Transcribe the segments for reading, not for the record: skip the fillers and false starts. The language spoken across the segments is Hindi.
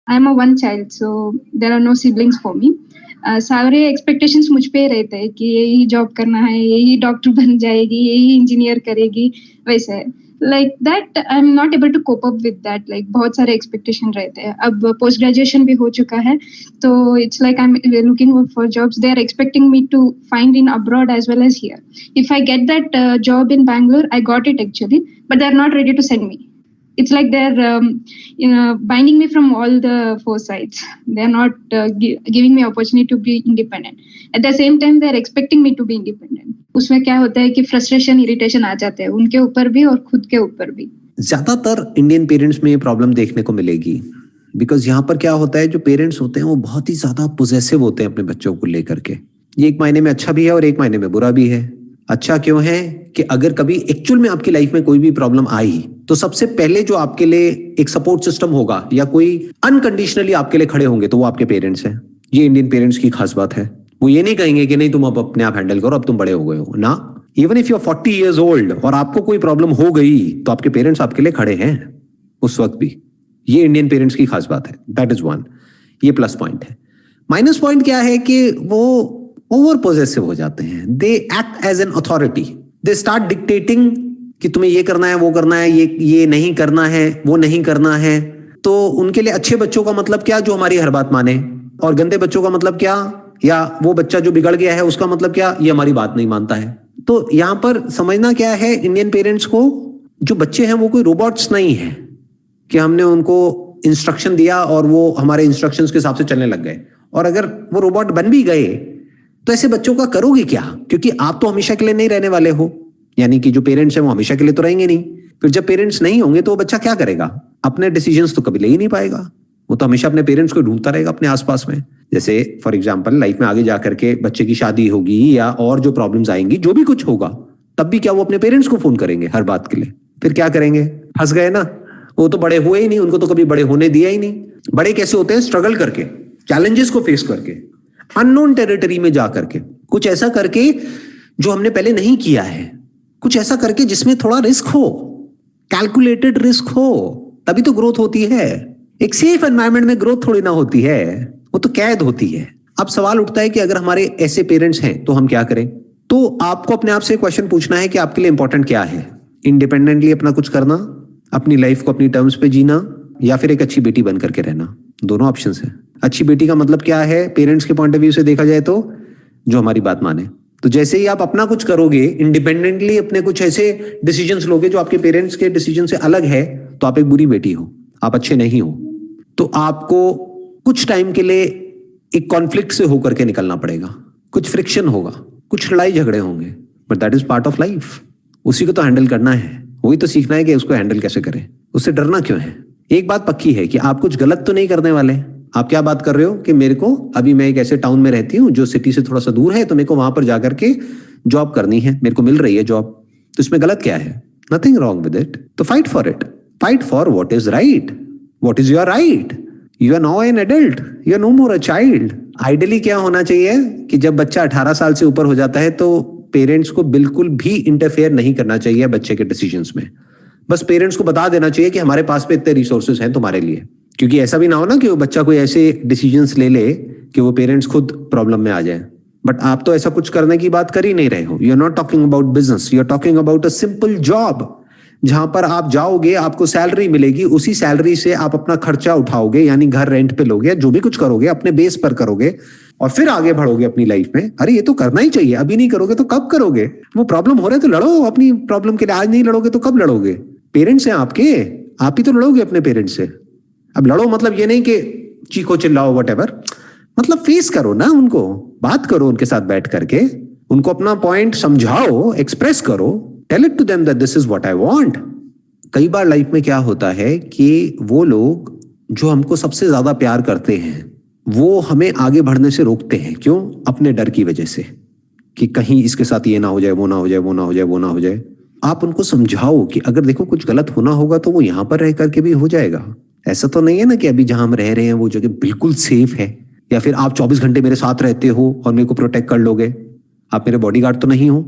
I am a one child, so there are no siblings for me. सारे एक्सपेक्टेशंस मुझ पे रहते हैं कि यही जॉब करना है, यही डॉक्टर बन जाएगी, यही इंजीनियर करेगी, वैसे like that I am not able to cope up with that. Like बहुत सारे एक्सपेक्टेशन रहते हैं। अब पोस्ट ग्रेजुएशन भी हो चुका है, तो it's like I am looking for jobs. They are expecting me to find in abroad as well as here. If I get that job in Bangalore, I got it actually, but they are not ready to send me. It's like they're binding me from all the four sides. They're not giving me opportunity to be independent. At the same time, they're expecting me to be independent. उसमें क्या होता है कि फ्रस्ट्रेशन, इरिटेशन आ जाते हैं उनके ऊपर भी और खुद के ऊपर भी। ज्यादातर इंडियन पेरेंट्स में ये प्रॉब्लम देखने को मिलेगी, बिकॉज यहाँ पर क्या होता है, जो पेरेंट्स होते हैं वो बहुत ही ज्यादा पोजेसिव होते हैं अपने बच्चों को लेकर के। ये एक मायने में अच्छा भी है और एक मायने में बुरा भी है। अच्छा क्यों है कि अगर कभी एक्चुअल में आपकी लाइफ में कोई भी प्रॉब्लम आई तो सबसे पहले जो आपके लिए एक सपोर्ट सिस्टम होगा या कोई अनकंडीशनली आपके लिए खड़े होंगे तो वो आपके पेरेंट्स हैं। ये इंडियन पेरेंट्स की खास बात है। वो ये नहीं कहेंगे कि नहीं तुम अब अपने आप हैंडल करो, अब तुम बड़े हो गए हो ना। Even if you are 40 years old और आपको कोई प्रॉब्लम हो गई तो आपके पेरेंट्स आपके लिए खड़े हैं उस वक्त भी। ये इंडियन पेरेंट्स की खास बात है। That is one. ये प्लस पॉइंट है। माइनस पॉइंट क्या है कि वो ओवर पोजेसिव हो जाते हैं। They act as an authority. They start dictating कि तुम्हें ये करना है, वो करना है, ये नहीं करना है, वो नहीं करना है। तो उनके लिए अच्छे बच्चों का मतलब क्या, जो हमारी हर बात माने, और गंदे बच्चों का मतलब क्या, या वो बच्चा जो बिगड़ गया है उसका मतलब क्या, ये हमारी बात नहीं मानता है। तो यहां पर समझना क्या है इंडियन पेरेंट्स को, जो बच्चे हैं वो कोई रोबोट्स नहीं है कि हमने उनको इंस्ट्रक्शन दिया और वो हमारे इंस्ट्रक्शंस के हिसाब से चलने लग गए। और अगर वो रोबोट बन भी गए तो ऐसे बच्चों का करोगे क्या, क्योंकि आप तो हमेशा के लिए नहीं रहने वाले हो। यानी कि जो पेरेंट्स हैं वो हमेशा के लिए तो रहेंगे नहीं। फिर जब पेरेंट्स नहीं होंगे तो वो बच्चा क्या करेगा, अपने डिसीजंस तो कभी ले ही नहीं पाएगा। वो तो हमेशा अपने पेरेंट्स को ढूंढता रहेगा अपने आसपास में। जैसे फॉर एग्जांपल लाइफ में आगे जाकर के बच्चे की शादी होगी या और जो प्रॉब्लम्स आएंगी, जो भी कुछ होगा, तब भी क्या वो अपने पेरेंट्स को फोन करेंगे हर बात के लिए? फिर क्या करेंगे? फंस गए ना। वो तो बड़े हुए ही नहीं, उनको तो कभी बड़े होने दिया ही नहीं। बड़े कैसे होते हैं? स्ट्रगल करके, चैलेंजेस को फेस करके, अननोन टेरिटरी में जा करके, कुछ ऐसा करके जो हमने पहले नहीं किया है, कुछ ऐसा करके जिसमें थोड़ा रिस्क हो, कैलकुलेटेड रिस्क हो, तभी तो ग्रोथ होती है। एक सेफ एनवायरनमेंट में ग्रोथ थोड़ी ना होती है, वो तो कैद होती है। अब सवाल उठता है कि अगर हमारे ऐसे पेरेंट्स हैं तो हम क्या करें? तो आपको अपने आप से क्वेश्चन पूछना है कि आपके लिए इंपॉर्टेंट क्या है। इंडिपेंडेंटली अपना कुछ करना, अपनी लाइफ को अपनी टर्म्स पे जीना, या फिर एक अच्छी बेटी बन करके रहना। दोनों ऑप्शंस है। अच्छी बेटी का मतलब क्या है पेरेंट्स के पॉइंट ऑफ व्यू से देखा जाए तो, जो हमारी बात माने। तो जैसे ही आप अपना कुछ करोगे, इंडिपेंडेंटली अपने कुछ ऐसे डिसीजंस लोगे जो आपके पेरेंट्स के डिसीजन से अलग है, तो आप एक बुरी बेटी हो, आप अच्छे नहीं हो। तो आपको कुछ टाइम के लिए एक कॉन्फ्लिक्ट से होकर के निकलना पड़ेगा, कुछ फ्रिक्शन होगा, कुछ लड़ाई झगड़े होंगे, but that is part of life. उसी को तो हैंडल करना है, वही तो सीखना है कि उसको हैंडल कैसे करें। उससे डरना क्यों है? एक बात पक्की है कि आप कुछ गलत तो नहीं करने वाले। आप क्या बात कर रहे हो कि मेरे को, अभी मैं एक ऐसे टाउन में रहती हूँ जो सिटी से थोड़ा सा दूर है, तो मेरे को वहां पर जाकर के जॉब करनी है, मेरे को मिल रही है जॉब, तो इसमें गलत क्या है? Nothing wrong with it. तो fight for it, fight for what is right, what is your right. You are now an adult, you are no more a child. Ideally क्या होना चाहिए कि जब बच्चा 18 साल से ऊपर हो जाता है तो पेरेंट्स को बिल्कुल भी इंटरफेयर नहीं करना चाहिए बच्चे के डिसीजंस में। बस पेरेंट्स को बता देना चाहिए कि हमारे पास पे इतने रिसोर्सेज हैं तुम्हारे लिए। क्योंकि ऐसा भी ना हो ना कि वो बच्चा कोई ऐसे डिसीजंस ले ले कि वो पेरेंट्स खुद प्रॉब्लम में आ जाए। बट आप तो ऐसा कुछ करने की बात कर ही नहीं रहे हो। You are not talking about business, you are talking about a simple job, जहां पर आप जाओगे, आपको सैलरी मिलेगी, उसी सैलरी से आप अपना खर्चा उठाओगे, यानी घर रेंट पे लोगे, जो भी कुछ करोगे अपने बेस पर करोगे, और फिर आगे बढ़ोगे अपनी लाइफ में। अरे ये तो करना ही चाहिए, अभी नहीं करोगे तो कब करोगे? वो प्रॉब्लम हो रहा है तो लड़ो अपनी प्रॉब्लम के लिए। आज नहीं लड़ोगे तो कब लड़ोगे? पेरेंट्स हैं आपके, आप ही तो लड़ोगे अपने पेरेंट्स से। अब लड़ो मतलब ये नहीं कि चीखो चिल्लाओ वटेवर, मतलब फेस करो ना उनको, बात करो उनके साथ बैठ करके, उनको अपना पॉइंट समझाओ, एक्सप्रेस करो, tell it to them that this is what I want. कई बार लाइफ में क्या होता है कि वो लोग जो हमको सबसे ज्यादा प्यार करते हैं वो हमें आगे बढ़ने से रोकते हैं। क्यों? अपने डर की वजह से, कि कहीं इसके साथ ये ना हो जाए, वो ना हो जाए, वो ना हो जाए, वो ना हो जाए। आप उनको समझाओ कि अगर देखो कुछ गलत होना होगा तो वो यहां पर रह करके भी हो जाएगा। ऐसा तो नहीं है ना कि अभी जहां हम रह रहे हैं वो जगह बिल्कुल सेफ है, या फिर आप 24 घंटे मेरे साथ रहते हो और मेरे को प्रोटेक्ट कर लोगे। आप मेरे बॉडीगार्ड तो नहीं हो।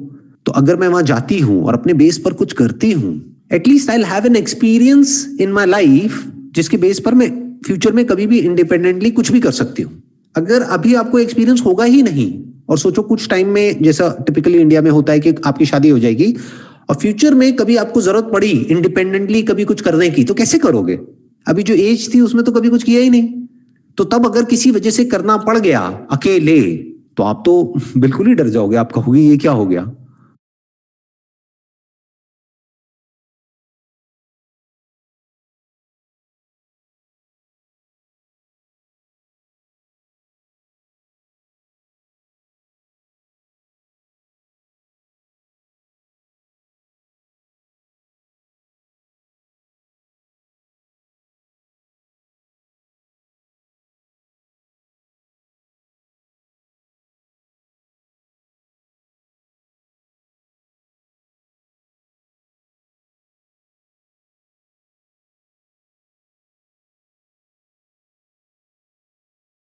तो अगर मैं वहां जाती हूं और अपने बेस पर कुछ करती हूं, at least I will have an experience in my life जिसके बेस पर मैं फ्यूचर में कभी भी इंडिपेंडेंटली कुछ भी कर सकती हूँ। अगर अभी आपको एक्सपीरियंस होगा ही नहीं और सोचो कुछ टाइम में, जैसा टिपिकली इंडिया में होता है कि आपकी शादी हो जाएगी और फ्यूचर में कभी आपको जरूरत पड़ी इंडिपेंडेंटली कभी कुछ करने की, तो कैसे करोगे? अभी जो एज थी उसमें तो कभी कुछ किया ही नहीं। तो तब अगर किसी वजह से करना पड़ गया अकेले, तो आप तो बिल्कुल ही डर जाओगे, आप कहोगे ये क्या हो गया।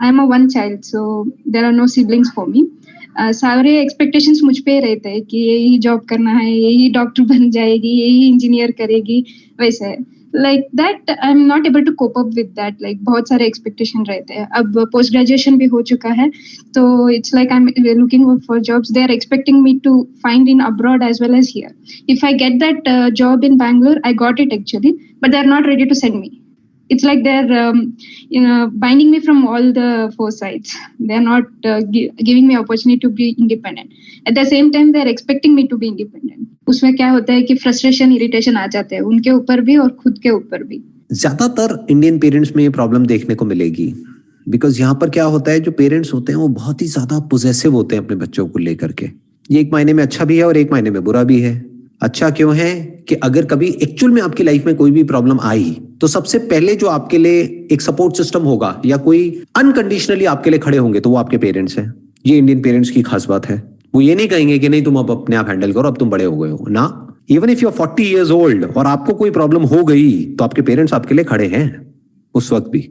I'm a one child, so there are no siblings for me. सारे एक्सपेक्टेशंस मुझ पे रहते हैं कि यही जॉब करना है, यही डॉक्टर बन जाएगी, यही इंजीनियर करेगी, वैसे है। Like that I am not able to cope up with that. Like बहुत सारे एक्सपेक्टेशन रहते हैं। अब पोस्ट ग्रेजुएशन भी हो चुका है, तो it's like I am looking for jobs. They are expecting me to find in abroad as well as here. If I get that job in Bangalore, I got it actually, but they are not ready to send me. It's like they're binding me from all the four sides. They're not giving me opportunity to be independent. At the same time, they're expecting me to be independent. उसमें क्या होता है कि फ्रस्ट्रेशन, इरिटेशन आ जाते हैं उनके ऊपर भी और खुद के ऊपर भी। ज्यादातर इंडियन पेरेंट्स में ये प्रॉब्लम देखने को मिलेगी, बिकॉज यहाँ पर क्या होता है, जो पेरेंट्स होते हैं वो बहुत ही ज्यादा पोजेसिव होते हैं अपने बच्चों को लेकर के। ये एक मायने में अच्छा भी है और एक मायने में बुरा भी है। अच्छा क्यों है कि अगर कभी एक्चुअल में आपकी लाइफ में कोई भी प्रॉब्लम आई, तो सबसे पहले जो आपके लिए एक सपोर्ट सिस्टम होगा या कोई अनकंडीशनली आपके लिए खड़े होंगे, तो वो आपके पेरेंट्स हैं। ये इंडियन पेरेंट्स की खास बात है। वो ये नहीं कहेंगे कि नहीं तुम अब अपने आप हैंडल करो, अब तुम बड़े हो गए हो ना। Even if you are 40 years old और आपको कोई प्रॉब्लम हो गई, तो आपके पेरेंट्स आपके लिए खड़े हैं उस वक्त भी।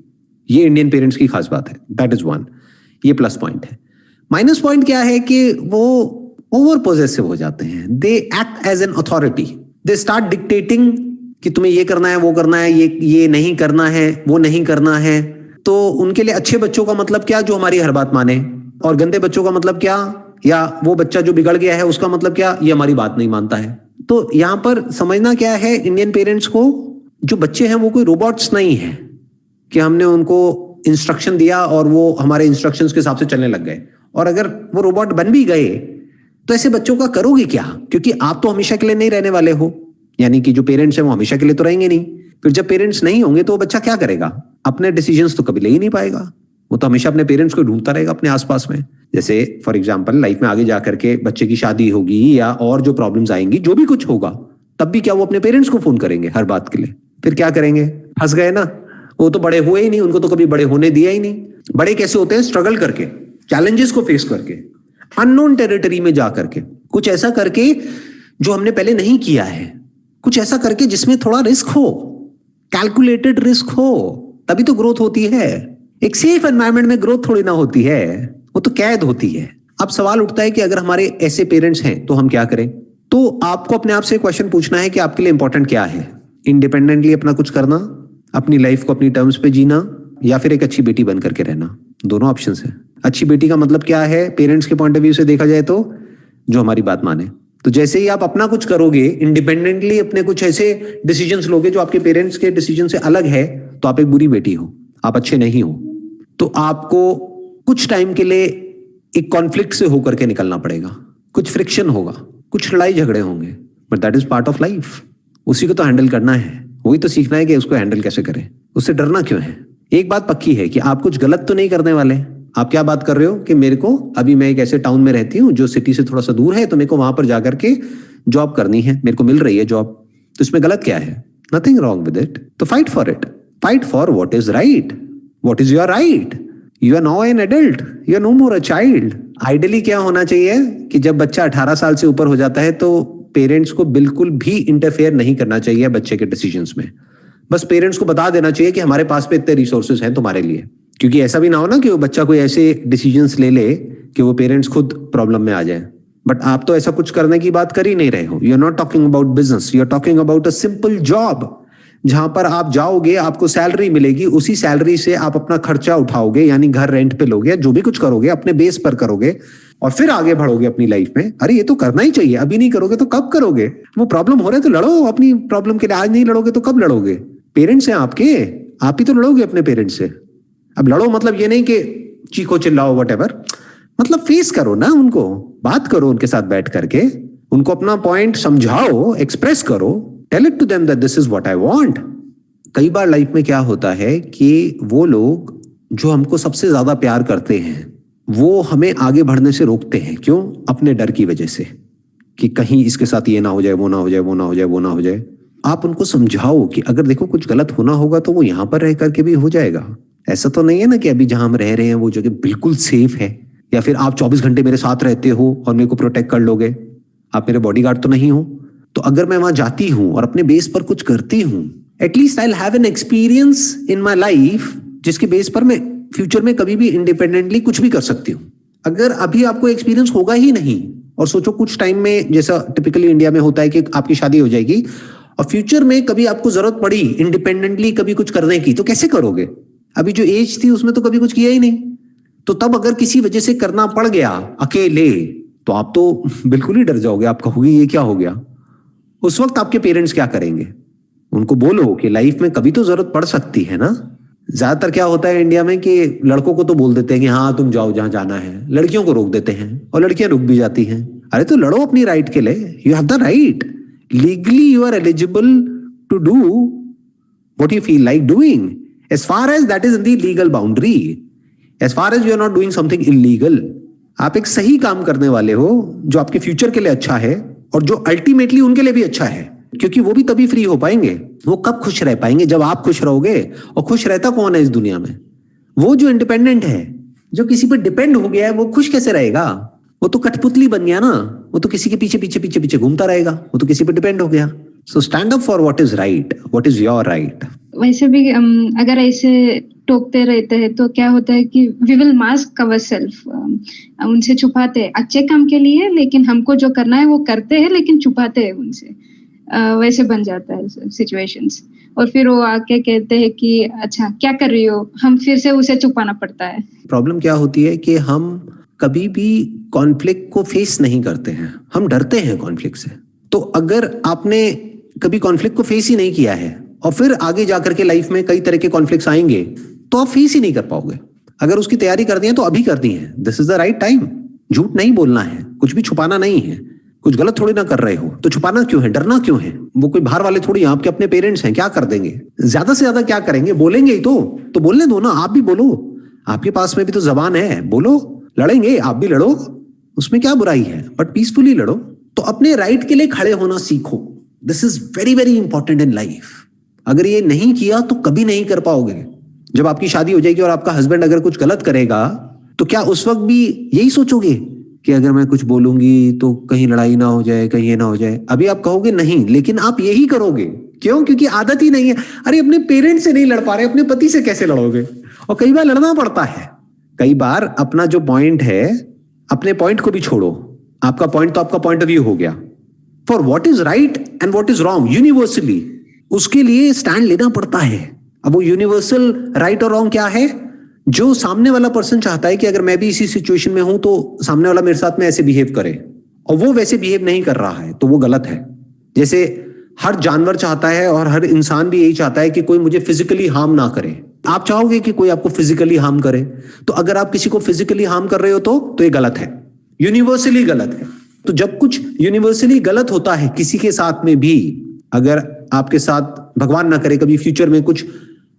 ये इंडियन पेरेंट्स की खास बात है। That is one. ये प्लस पॉइंट है। माइनस पॉइंट क्या है कि वो ओवर पोजेसिव हो जाते हैं। They act as an authority. They start dictating कि तुम्हें ये करना है, वो करना है, ये नहीं करना है, वो नहीं करना है। तो उनके लिए अच्छे बच्चों का मतलब क्या, जो हमारी हर बात माने, और गंदे बच्चों का मतलब क्या, या वो बच्चा जो बिगड़ गया है उसका मतलब क्या, ये हमारी बात नहीं मानता है। तो यहां पर समझना क्या है इंडियन पेरेंट्स को, जो बच्चे हैं वो कोई रोबोट्स नहीं है कि हमने उनको इंस्ट्रक्शन दिया और वो हमारे इंस्ट्रक्शंस के हिसाब से चलने लग गए। और अगर वो रोबोट बन भी गए, तो ऐसे बच्चों का करोगे क्या? क्योंकि आप तो हमेशा के लिए नहीं रहने वाले हो, यानी कि जो पेरेंट्स हैं वो हमेशा के लिए तो रहेंगे नहीं। फिर जब पेरेंट्स नहीं होंगे तो वो बच्चा क्या करेगा? अपने डिसीजंस तो कभी ले ही नहीं पाएगा। वो तो हमेशा अपने पेरेंट्स को ढूंढता रहेगा अपने आसपास में। जैसे फॉर एग्जाम्पल लाइफ में आगे जाकर के बच्चे की शादी होगी या और जो प्रॉब्लम्स आएंगी, जो भी कुछ होगा, तब भी क्या वो अपने पेरेंट्स को फोन करेंगे हर बात के लिए? फिर क्या करेंगे? फंस गए ना। वो तो बड़े हुए ही नहीं, उनको तो कभी बड़े होने दिया ही नहीं। बड़े कैसे होते हैं? स्ट्रगल करके, चैलेंजेस को फेस करके, अननोन टेरिटरी में जा करके, कुछ ऐसा करके जो हमने पहले नहीं किया है, कुछ ऐसा करके जिसमें थोड़ा रिस्क हो, कैलकुलेटेड रिस्क हो, तभी तो ग्रोथ होती है। एक सेफ एनवायरनमेंट में ग्रोथ थोड़ी ना होती है, वो तो कैद होती है। अब सवाल उठता है कि अगर हमारे ऐसे पेरेंट्स हैं तो हम क्या करें? तो आपको अपने आप से क्वेश्चन पूछना है कि आपके लिए इंपॉर्टेंट क्या है। इंडिपेंडेंटली अपना कुछ करना, अपनी लाइफ को अपनी टर्म्स पे जीना, या फिर एक अच्छी बेटी बन करके रहना। दोनों ऑप्शंस है। अच्छी बेटी का मतलब क्या है पेरेंट्स के पॉइंट ऑफ व्यू से देखा जाए तो, जो हमारी बात माने। तो जैसे ही आप अपना कुछ करोगे, इंडिपेंडेंटली अपने कुछ ऐसे डिसीजंस लोगे जो आपके पेरेंट्स के डिसीजन से अलग है, तो आप एक बुरी बेटी हो, आप अच्छे नहीं हो। तो आपको कुछ टाइम के लिए एक कॉन्फ्लिक्ट से होकर के निकलना पड़ेगा, कुछ फ्रिक्शन होगा, कुछ लड़ाई झगड़े होंगे, but that is part of life. उसी को तो हैंडल करना है, वही तो सीखना है कि उसको हैंडल कैसे करें। उससे डरना क्यों है? एक बात पक्की है कि आप कुछ गलत तो नहीं करने वाले। आप क्या बात कर रहे हो कि मेरे को, अभी मैं एक ऐसे टाउन में रहती हूँ जो सिटी से थोड़ा सा दूर है, तो मेरे को वहां पर जाकर के जॉब करनी है, मेरे को मिल रही है जॉब, तो इसमें गलत क्या है? Nothing wrong with it. तो fight for it, fight for what is right, what is your right. You are now an adult, you are no more a child. Ideally क्या होना चाहिए कि जब बच्चा 18 साल से ऊपर हो जाता है, तो पेरेंट्स को बिल्कुल भी इंटरफेयर नहीं करना चाहिए बच्चे के डिसीजंस में। बस पेरेंट्स को बता देना चाहिए कि हमारे पास पे इतने रिसोर्सेज हैं तुम्हारे लिए। क्योंकि ऐसा भी ना हो ना कि वो बच्चा कोई ऐसे डिसीजंस ले ले कि वो पेरेंट्स खुद प्रॉब्लम में आ जाए। बट आप तो ऐसा कुछ करने की बात कर ही नहीं रहे हो। You are not talking about business, you are talking about a simple job जहां पर आप जाओगे, आपको सैलरी मिलेगी, उसी सैलरी से आप अपना खर्चा उठाओगे, यानी घर रेंट पे लोगे, जो भी कुछ करोगे अपने बेस पर करोगे और फिर आगे बढ़ोगे अपनी लाइफ में। अरे ये तो करना ही चाहिए, अभी नहीं करोगे तो कब करोगे? वो प्रॉब्लम हो रहा है तो लड़ो अपनी प्रॉब्लम के लिए, आज नहीं लड़ोगे तो कब लड़ोगे? पेरेंट्स हैं आपके, आप ही तो लड़ोगे अपने पेरेंट्स से। अब लड़ो मतलब ये नहीं कि चीखो चिल्लाओ व्हाटएवर, मतलब फेस करो ना उनको, बात करो उनके साथ बैठ करके, उनको अपना पॉइंट समझाओ, एक्सप्रेस करो, tell it to them that this is what I want. कई बार लाइफ में क्या होता है कि वो लोग जो हमको सबसे ज्यादा प्यार करते हैं वो हमें आगे बढ़ने से रोकते हैं। क्यों? अपने डर की वजह से, कि कहीं इसके साथ ये ना हो जाए, वो ना हो जाए, वो ना हो जाए, वो ना हो जाए। आप उनको समझाओ कि अगर देखो कुछ गलत होना होगा तो वो यहां पर रह करके भी हो जाएगा। ऐसा तो नहीं है ना कि अभी जहां हम रह रहे हैं वो जगह बिल्कुल सेफ है, या फिर आप 24 घंटे मेरे साथ रहते हो और मेरे को प्रोटेक्ट कर लोगे। आप मेरे बॉडीगार्ड तो नहीं हो। तो अगर मैं वहां जाती हूं और अपने बेस पर कुछ करती हूं, at least I will have an experience in my life जिसके बेस पर मैं फ्यूचर में कभी भी इंडिपेंडेंटली कुछ भी कर सकती हूँ। अगर अभी आपको एक्सपीरियंस होगा ही नहीं, और सोचो कुछ टाइम में, जैसा टिपिकली इंडिया में होता है कि आपकी शादी हो जाएगी और फ्यूचर में कभी आपको जरूरत पड़ी इंडिपेंडेंटली कभी कुछ करने की, तो कैसे करोगे? अभी जो एज थी उसमें तो कभी कुछ किया ही नहीं। तो तब अगर किसी वजह से करना पड़ गया अकेले, तो आप तो बिल्कुल ही डर जाओगे, आप कहोगे ये क्या हो गया। उस वक्त आपके पेरेंट्स क्या करेंगे? उनको बोलो कि लाइफ में कभी तो जरूरत पड़ सकती है ना। ज्यादातर क्या होता है इंडिया में कि लड़कों को तो बोल देते हैं कि हाँ तुम जाओ जहां जाना है, लड़कियों को रोक देते हैं और लड़कियां रुक भी जाती हैं। अरे तो लड़ो अपनी राइट के लिए, you have the right, legally you are eligible to do what you feel like doing, as far as that is in the legal boundary, as far as you are not doing something illegal। आप एक सही काम करने वाले हो जो आपके फ्यूचर के लिए अच्छा है और जो अल्टीमेटली उनके लिए भी अच्छा है, क्योंकि वो भी तभी फ्री हो पाएंगे, वो कब खुश रह पाएंगे जब आप खुश रहोगे। और खुश रहता कौन है इस दुनिया में? वो जो इंडिपेंडेंट है, जो किसी पर डिपेंड हो गया है, वो खुश कैसे रहेगा? वो तो कठपुतली बन गया ना, वो तो किसी के पीछे पीछे पीछे पीछे घूमता रहेगा, वो तो किसी पर डिपेंड हो गया। So stand up for what is right, what is your right. वैसे भी अगर ऐसे टोकते रहते हैं तो क्या होता है कि we will mask our self, उनसे छुपाते हैं अच्छे काम के लिए, लेकिन हमको जो करना है वो करते हैं लेकिन छुपाते हैं उनसे। वैसे बन जाता है सिचुएशंस, और फिर वो आके कहते हैं कि अच्छा क्या कर रही हो, हम फिर से उसे छुपाना पड़ता है। प्रॉब्लम क्या होती है कि हम कभी भी कॉन्फ्लिक्ट को फेस नहीं करते हैं, हम डरते हैं कॉन्फ्लिक्ट से। तो अगर आपने कभी कॉन्फ्लिक्ट को फेस ही नहीं किया है और फिर आगे जाकर के लाइफ में कई तरह के कॉन्फ्लिक्ट्स आएंगे, तो आप फेस ही नहीं कर पाओगे। अगर उसकी तैयारी करनी है तो अभी करनी है, this is the right time. झूठ नहीं बोलना है, कुछ भी छुपाना नहीं है, कुछ गलत थोड़ी ना कर रहे हो तो छुपाना क्यों है, डरना क्यों है? वो कोई बाहर वाले थोड़ी, आपके अपने पेरेंट्स हैं, क्या कर देंगे? ज्यादा से ज्यादा क्या करेंगे, बोलेंगे ही तो बोलने दो ना, आप भी बोलो, आपके पास में भी तो जबान है, बोलो, लड़ेंगे आप भी लड़ो, उसमें क्या बुराई है, बट पीसफुली लड़ो। तो अपने राइट के लिए खड़े होना सीखो, this is very very important in life. अगर ये नहीं किया तो कभी नहीं कर पाओगे। जब आपकी शादी हो जाएगी और आपका हस्बैंड अगर कुछ गलत करेगा, तो क्या उस वक्त भी यही सोचोगे कि अगर मैं कुछ बोलूंगी तो कहीं लड़ाई ना हो जाए, कहीं ये ना हो जाए? अभी आप कहोगे नहीं, लेकिन आप यही करोगे। क्यों? क्योंकि आदत ही नहीं है। अरे अपने पेरेंट्स से नहीं लड़ पा रहे, अपने पति से कैसे लड़ोगे? और कई बार लड़ना पड़ता है। कई बार अपना जो पॉइंट है, अपने पॉइंट को भी छोड़ो, आपका पॉइंट तो आपका पॉइंट ऑफ व्यू हो गया। For what is right and what is wrong universally, उसके लिए स्टैंड लेना पड़ता है। अब वो यूनिवर्सल राइट और रॉन्ग क्या है? जो सामने वाला पर्सन चाहता है कि अगर मैं भी इसी सिचुएशन में हूं तो सामने वाला मेरे साथ में ऐसे बिहेव करे, और वो वैसे बिहेव नहीं कर रहा है, तो वो गलत है। जैसे हर जानवर चाहता है और हर इंसान भी यही चाहता है कि कोई मुझे फिजिकली हार्म ना करे। आप चाहोगे कि कोई आपको फिजिकली हार्म करे, तो अगर आप किसी को फिजिकली हार्म कर रहे हो तो ये गलत है, यूनिवर्सली गलत है। तो जब कुछ यूनिवर्सली गलत होता है किसी के साथ में भी, अगर आपके साथ भगवान ना करे कभी फ्यूचर में कुछ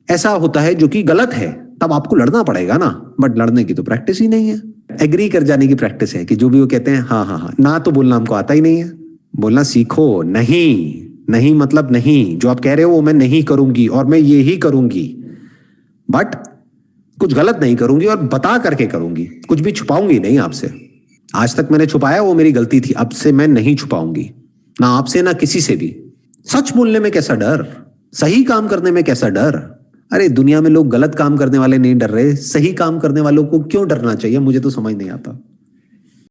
ऐसा होता है जो कि गलत है, तब आपको लड़ना पड़ेगा ना। बट लड़ने की तो प्रैक्टिस ही नहीं है, एग्री कर जाने की प्रैक्टिस है कि जो भी वो कहते हैं हाँ हाँ हाँ, ना तो बोलना हमको आता ही नहीं है। बोलना सीखो, नहीं मतलब नहीं, जो आप कह रहे हो वो मैं नहीं करूंगी और मैं ये ही करूंगी, बट कुछ गलत नहीं करूंगी और बता करके करूंगी, कुछ भी छुपाऊंगी नहीं आपसे। आज तक मैंने छुपाया वो मेरी गलती थी, अब से मैं नहीं छुपाऊंगी, ना आपसे ना किसी से भी। सच बोलने में कैसा डर, सही काम करने में कैसा डर? अरे दुनिया में लोग गलत काम करने वाले नहीं डर रहे, सही काम करने वालों को क्यों डरना चाहिए? मुझे तो समझ नहीं आता।